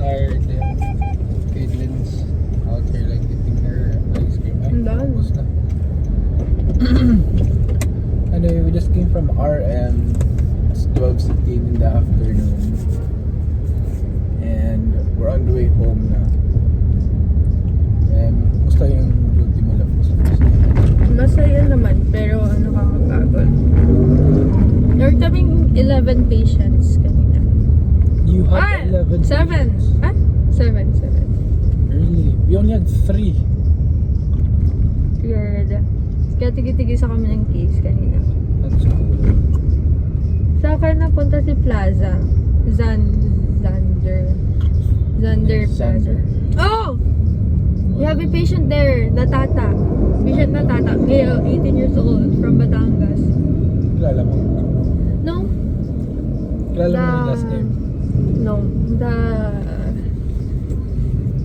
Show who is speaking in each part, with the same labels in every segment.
Speaker 1: tired. Caitlin's out here like eating her ice cream. Ay,
Speaker 2: Ang dami.
Speaker 1: ubos na. Anyway, we just came from RM. It's 12:16 in the afternoon. And we're on the way home na. Musta yung duty mo lang sa
Speaker 2: Masaya naman, pero nakakapagod. There were kaming 11 patients kanina.
Speaker 1: You had 11
Speaker 2: 7.
Speaker 1: patients.
Speaker 2: Ah? 7.
Speaker 1: Really? We only had 3.
Speaker 2: Weird. Kaya tigi-tigisa kami ng case kanina.
Speaker 1: That's cool.
Speaker 2: Sa akin napunta si Plaza. Zander Plaza. Oh! We have a patient there, Natata. Patient Natata, male, 18 years old, from Batangas.
Speaker 1: Kilala mo?
Speaker 2: No?
Speaker 1: Kilala mo yung last name?
Speaker 2: No.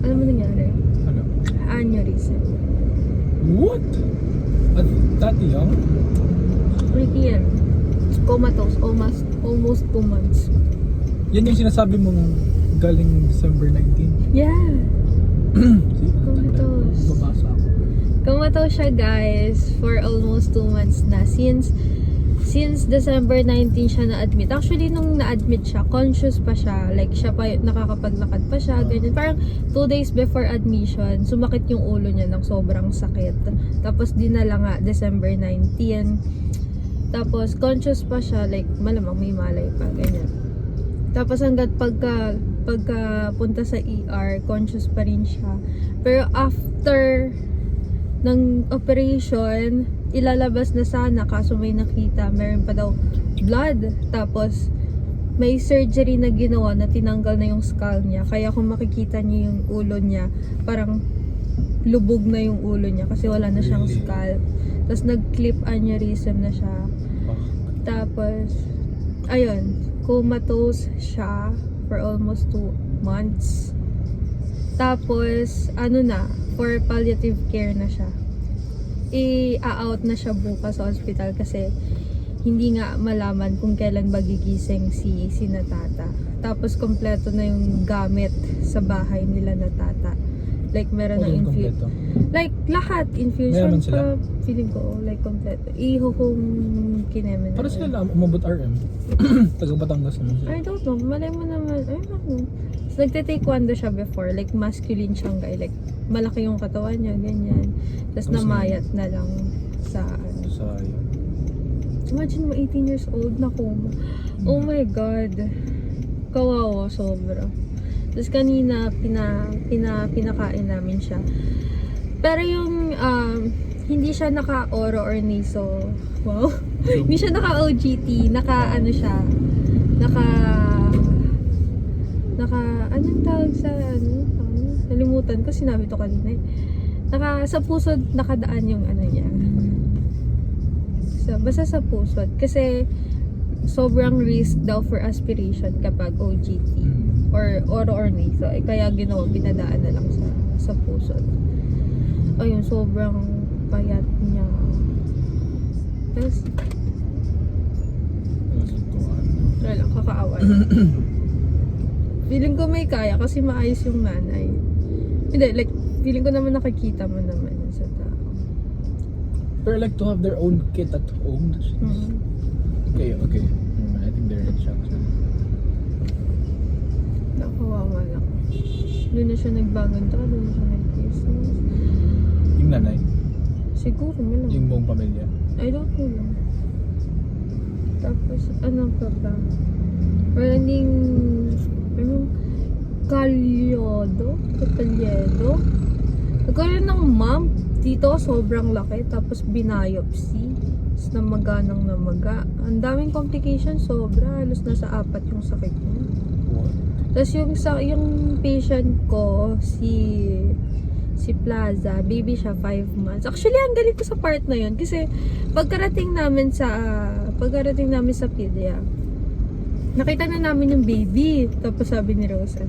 Speaker 2: Ano mo nangyari?
Speaker 1: Ano?
Speaker 2: Aneurysm.
Speaker 1: What? At that young?
Speaker 2: Pretty yan. Comatose, almost 2 months.
Speaker 1: Yan yung sinasabi mong galing December 19.
Speaker 2: Yeah.
Speaker 1: See?
Speaker 2: Comatose.
Speaker 1: Babasa ako.
Speaker 2: Comatose siya, guys, for almost 2 months na. Since December 19 siya na-admit. Actually, nung na-admit siya, conscious pa siya. Like, siya pa, nakakapaglakad pa siya, ganyan. Parang 2 days before admission, sumakit yung ulo niya ng sobrang sakit. Tapos, dinala nga, December 19. Tapos, conscious pa siya, like, malamang may malay pa, ganyan. Tapos, hanggat pagka punta sa ER, conscious pa rin siya. Pero, after ng operation, ilalabas na sana, kaso may nakita, meron pa daw blood. Tapos, may surgery na ginawa na tinanggal na yung skull niya. Kaya kung makikita niyo yung ulo niya, parang lubog na yung ulo niya kasi wala na siyang skull. Tapos, nag-clip aneurysm na siya. Tapos, ayun, comatose siya for almost 2 months. Tapos, for palliative care na siya. I-out na siya bukas sa hospital kasi hindi nga malaman kung kailan magigising si Natata. Tapos, kompleto na yung gamit sa bahay nila Natata. Like, meron ng infusion. Like, lahat. Infusion pa. Feeling ko, like, kompleto. Iho kung kinemen.
Speaker 1: Para sila lang umabot RM. Taga Batangas naman sila.
Speaker 2: I don't know. Malay mo naman. I don't know. So, nagte-taekwondo siya before. Like, masculine siyang guy. Like, malaki yung katawan niya. Ganyan. Tapos, namayat na lang sa
Speaker 1: Sayang.
Speaker 2: Imagine mo, 18 years old na coma. Oh my God. Kawawa, sobra. Tapos kanina, pinakain namin siya. Pero yung, hindi siya naka-oro or naso. Wow. Hindi siya naka-OGT. Anong tawag sa, nalimutan ko, sinabi to kanina eh. Sa pusod, nakadaan yung niya. Basta sa pusod. Kasi, sobrang risk daw for aspiration kapag OGT. Or oro or naso. Kaya pinadaan na lang sa pusod. Ayun, sobrang payat niya. Tapos, wala lang, kakaawa. Feeling ko may kaya kasi maayos yung nanay. Hindi, like, feeling ko naman nakikita mo naman yun sa tao.
Speaker 1: Pero like to have their own kit at home. Okay. I think they're in shock.
Speaker 2: Nakawawa lang. Doon na siya nagbangon to, doon na siya nag-business.
Speaker 1: Yung nanay?
Speaker 2: Siguro, malang.
Speaker 1: Yung buong pamilya?
Speaker 2: I don't know lang. Tapos, ano pa ba? Maraming, Kalyedo? Nagkaroon ng ma'am dito, sobrang laki. Tapos, binayopsy. Tapos, namaga. Ang daming complications, sobra. Halos nasa 4 yung sakit niya.
Speaker 1: What?
Speaker 2: Tapos yung patient ko, si Plaza, baby siya, 5 months. Actually, ang galing ko sa part na yun. Kasi, pagkarating namin sa pedia, nakita na namin yung baby. Tapos sabi ni Rosa,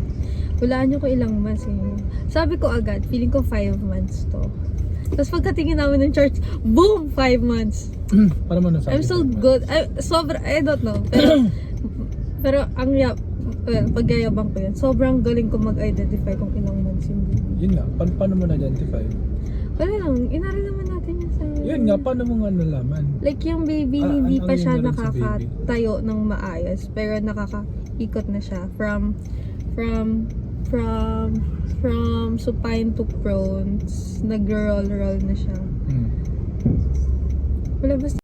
Speaker 2: hulaan nyo ko ilang months yun. Sabi ko agad, feeling ko 5 months to. Tapos pagkatingin namin ng chart, boom! 5 months.
Speaker 1: Para mo nasabi.
Speaker 2: I'm so good. I don't know. Pero ang well, pagyayabang ko yun. Sobrang galing ko mag-identify kung ilang months yung baby.
Speaker 1: Yun nga, paano mo na-identify?
Speaker 2: Wala lang, inaral naman natin yun sa...
Speaker 1: Yun nga, paano mo nga nalaman?
Speaker 2: Like yung baby,
Speaker 1: Ah,
Speaker 2: hindi
Speaker 1: ang
Speaker 2: pa siya
Speaker 1: inaral sa baby.
Speaker 2: nakakatayo ng maayos. Pero nakakaikot na siya. From supine to prone, nag-roll na siya.
Speaker 1: Hmm.
Speaker 2: Wala basta